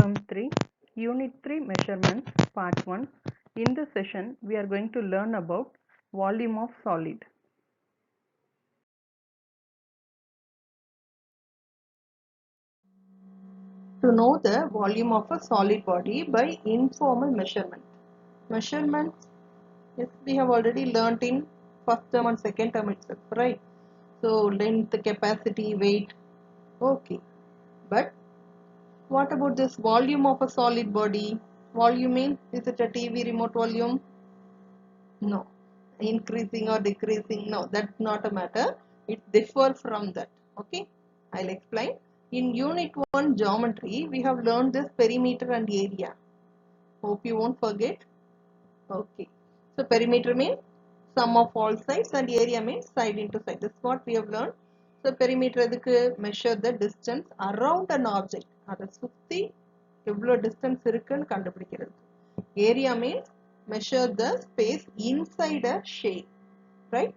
Term 3, Unit 3 Measurements, Part 1. In this session, we are going to learn about volume of solid. To know the volume of a solid body by informal measurement. Measurements, yes, we have already learnt in first term and second term itself, right? So, length, capacity, weight, okay. But what about this volume of a solid body? Volume means, is it a TV remote volume? No. Increasing or decreasing? No, that's not a matter. It differs from that. Okay, I'll explain. In Unit 1 Geometry, we have learned this perimeter and area. Hope you won't forget. Okay. So, perimeter means sum of all sides and area means side into side. This is what we have learned. So, perimeter measure the distance around an object. அதை சுத்தி எவ்வளோ distance இருக்குன்னு கண்டுபிடிக்கிறது. Area means measure the space inside a shape. Right?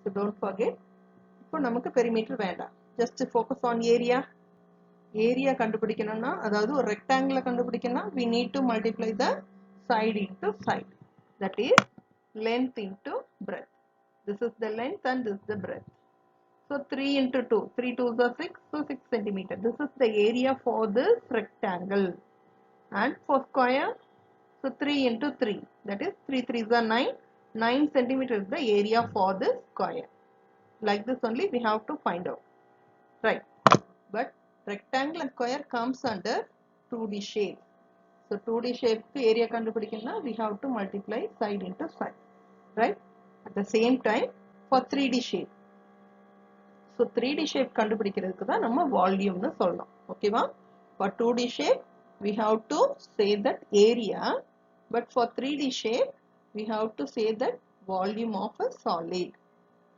So, don't forget. இப்போ நமக்கு perimeter வேண்டாம். Just focus on area. Area கண்டுபிடிக்கணும்னா அதாவது ஒரு rectangle கண்டுபிடிக்கணும்னா we need to multiply the side into side. That is length into breadth. This is the length and this is the breadth. So 3 into 2, 3 2s are 6, so 6 centimeter. This is the area for this rectangle. And for square, so 3 into 3, that is 3 3s are 9, 9 centimeter is the area for this square. Like this only we have to find out, right? But rectangle and square comes under 2D shape. So 2D shape area கண்டுபிடிக்கணும்னா we have to multiply side into side, right? At the same time for 3D shape. So 3D shape கண்டுபிடிக்கிறதுக்கு தான் நம்ம வால்யூம்னு சொல்லணும். ஓகேவா? For 2D shape we have to say that area, but for 3D shape we have to say that volume of a solid,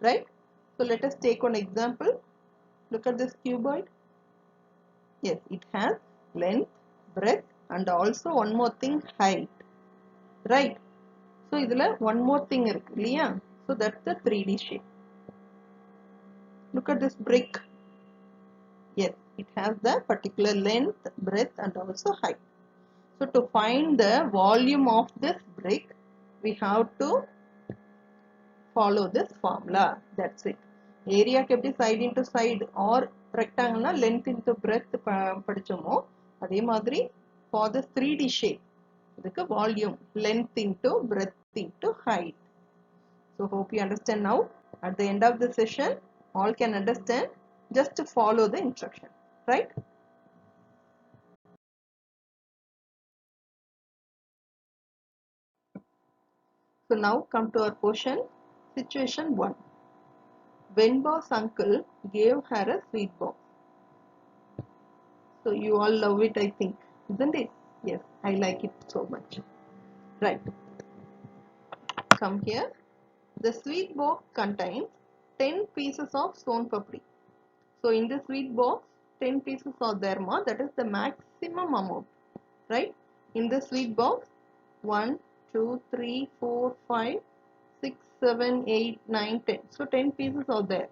right? So let us take one example. Look at this cuboid. Yes, it has length, breadth and also one more thing, height, right? So இதுல one more thing இருக்கு இல்லையா? So that's the 3D shape. Look at this brick. Yes, it has the particular length, breadth and also height. So to find the volume of this brick, we have to follow this formula. That's it. Area kept side into side or rectangle na length into breadth படிச்சோமோ அதே மாதிரி for this 3D shape இதுக்கு volume length into breadth into height. So hope you understand now. At the end of the session all can understand. Just to follow the instruction, right? So now come to our portion. Situation 1. Venba's uncle gave her a sweet box. So you all love it, I think, isn't it? Yes, I like it so much. Right. Come here. The sweet box contains 10 pieces of son papdi. So in the sweet box, 10 pieces are there, ma. That is the maximum amount, right? In the sweet box, 1, 2, 3, 4, 5, 6, 7, 8, 9, 10. So 10 pieces are there.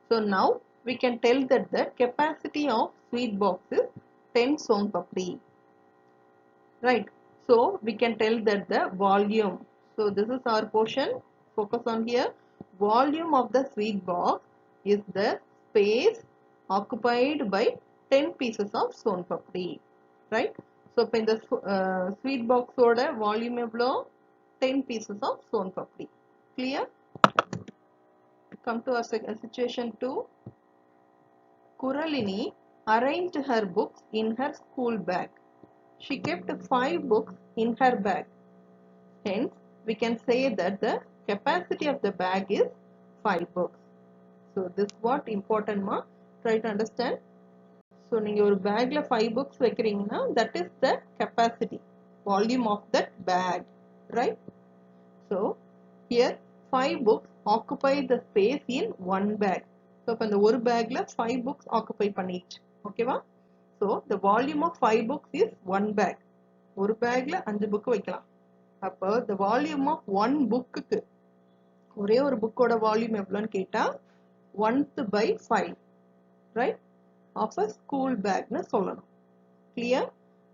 So now we can tell that the capacity of sweet box is 10 son papdi, right? So we can tell that the volume. So this is our portion. Focus on here. Volume of the sweet box is the space occupied by 10 pieces of son papdi, right? So in the sweet box order volume எவ்வளோ 10 pieces of son papdi. Clear? Come to our situation 2. Kuralini arranged her books in her school bag. She kept 5 books in her bag. Hence, we can say that the capacity of the bag is 5 books. So, this what important ma? Try to understand. So, நீங்க ஒரு bagல 5 books வைக்கிறீங்கன்னா that is the capacity, volume of that bag, right? So, here 5 books occupy the space in one bag. So, இப்போ இந்த ஒரு bagல 5 books occupy பண்ணிச்சு. ஓகேவா? So, the volume of 5 books is one bag. ஒரு bagல 5 book வைக்கலாம். அப்போ the volume of one bookக்கு ஒரே ஒரு bookோட volume எவ்வளோன்னு கேட்டா 1/5, right? Of a school bag னு சொல்லணும். Clear?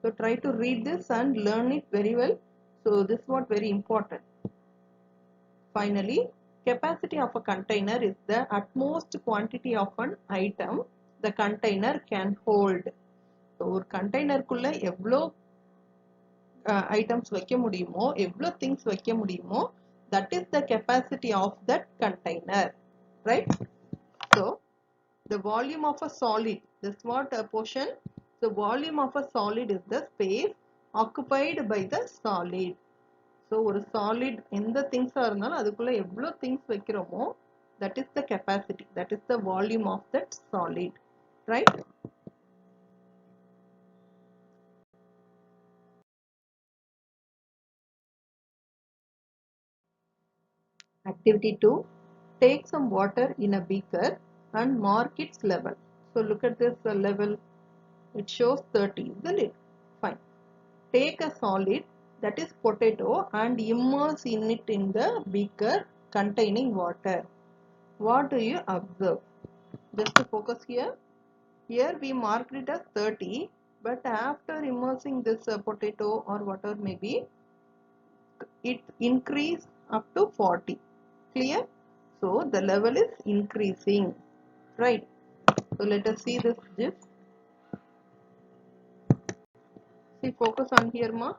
So try to read this and learn it very well. So this is what very important. Finally, capacity of a container is the utmost quantity of an item the container can hold. So ஒரு கண்டெய்னருக்குள்ள எவ்வளோ items வைக்க முடியுமோ, எவ்வளோ things வைக்க முடியுமோ, that is the capacity of that container, right? So the volume of a solid, this what a portion. The volume of a solid is the space occupied by the solid. So ஒரு solid எந்த things இருந்தாலும் அதுக்குள்ள எவ்வளோ things வைக்கிறோமோ, that is the capacity, that is the volume of that solid, right? Activity 2. Take some water in a beaker and mark its level. So look at this level. It shows 30, isn't it? Fine. Take a solid, that is potato, and immerse in it in the beaker containing water. What do you observe? Just to focus here. Here we marked it as 30, but after immersing this potato or whatever may be, it increased up to 40. Clear? So the level is increasing, right? So let us see this GIF. See, focus on here, ma.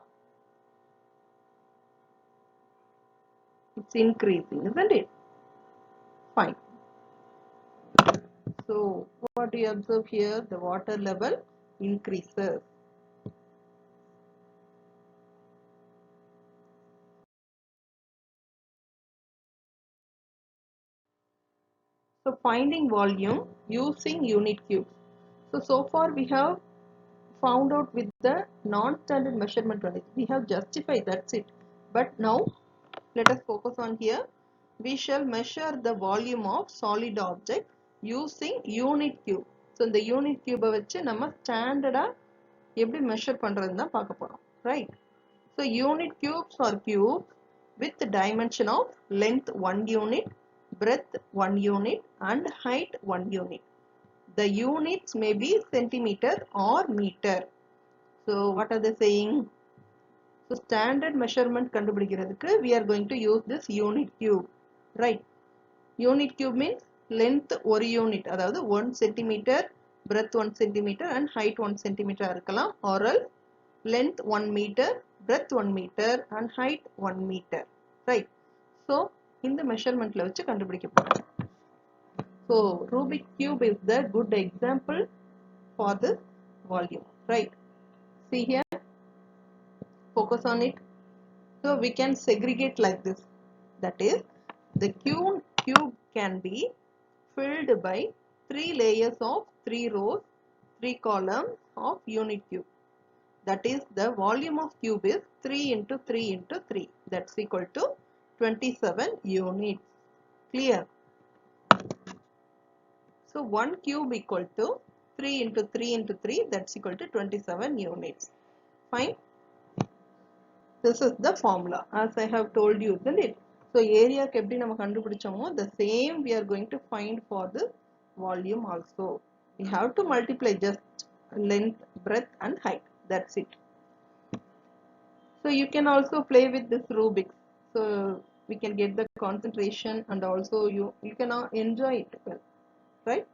It's increasing, isn't it? Fine. So what do you observe here? The water level increases. So finding volume using unit cubes. So far we have found out with the non-standard measurement only. We have justified, that's it. But now let us focus on here. We shall measure the volume of solid object using unit cube. So இந்த unit cube வச்சு நம்ம ஸ்டாண்டர்டா எப்படி measure பண்றதுன்னு தான் பார்க்க போறோம், right? So unit cubes are cubes with dimension of length 1 unit, breadth 1 unit and height 1 unit. The units may be centimeter or meter. So what are they saying? So standard measurement கண்டுபிடிக்கிறதுக்கு we are going to use this unit cube, right? Unit cube means length ஒரு unit, அதாவது 1 centimeter, breadth 1 centimeter and height 1 centimeter இருக்கலாம், or else length 1 meter, breadth 1 meter and height 1 meter, right? So இந்த measurementல வச்சு கண்டுபிடிக்க போறோம். So Rubik cube is the good example for this volume, right? See here, focus on it. So we can segregate like this, that is the cube can be filled by 3 layers of 3 rows, 3 columns of unit cube. That is the volume of cube is 3 into 3 into 3, that's equal to 27 units. Clear? So 1 cube equal to 3 into 3 into 3, that's equal to 27 units. Fine. This is the formula as I have told you, isn't it? So area எப்படி நம்ம கண்டுபிடிச்சோமோ the same we are going to find for the volume also. We have to multiply just length, breadth and height, that's it. So you can also play with this Rubik, so we can get the concentration and also you can enjoy it well, right?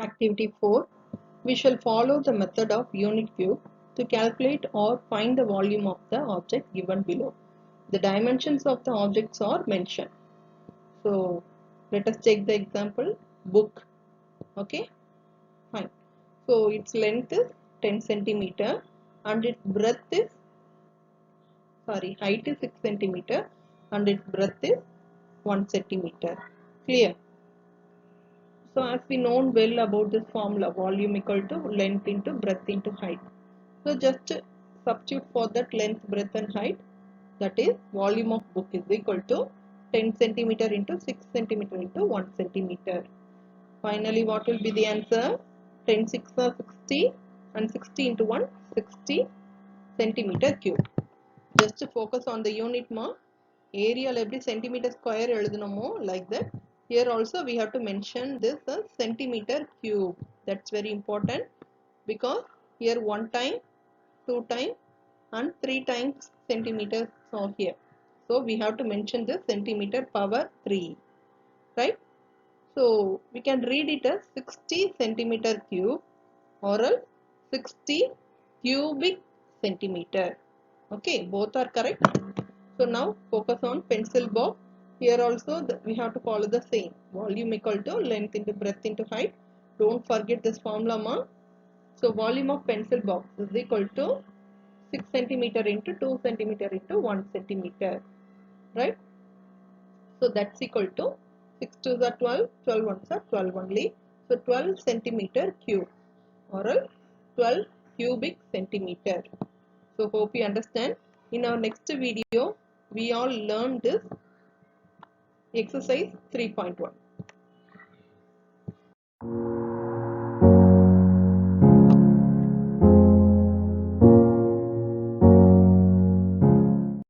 Activity 4. We shall follow the method of unit cube to calculate or find the volume of the object given below. The dimensions of the objects are mentioned. So let us take the example book. Okay, fine. So its length is 10 centimeter and its breadth is height is 6 centimeter and its breadth is 1 centimeter. Clear? So as we know well about this formula, volume equal to length into breadth into height. So just substitute for that length, breadth and height, that is volume of book is equal to 10 centimeter into 6 centimeter into 1 centimeter. Finally what will be the answer? 10 6 are 60 and 60 into 1 60 centimeter cube. Just focus on the unit ma. Area centimeter square எழுதணுமோ like that Here also we have to mention this as centimeter cube. That's very important because here 1 time, 2 time and 3 times centimeters are here. So we have to mention this centimeter power 3, right? So we can read it as 60 centimeter cube or else 60 cubic centimeter. Okay, both are correct. So now focus on pencil box. Here also we have to follow the same. Volume equal to length into breadth into height. Don't forget this formula, ma. So volume of pencil box is equal to 6 centimeter into 2 centimeter into 1 centimeter. Right? So that's equal to 6 2s are 12, 12 1s are 12 only. So 12 centimeter cube or else 12 cubic centimeter. So hope you understand. In our next video, we all learn this exercise 3.1.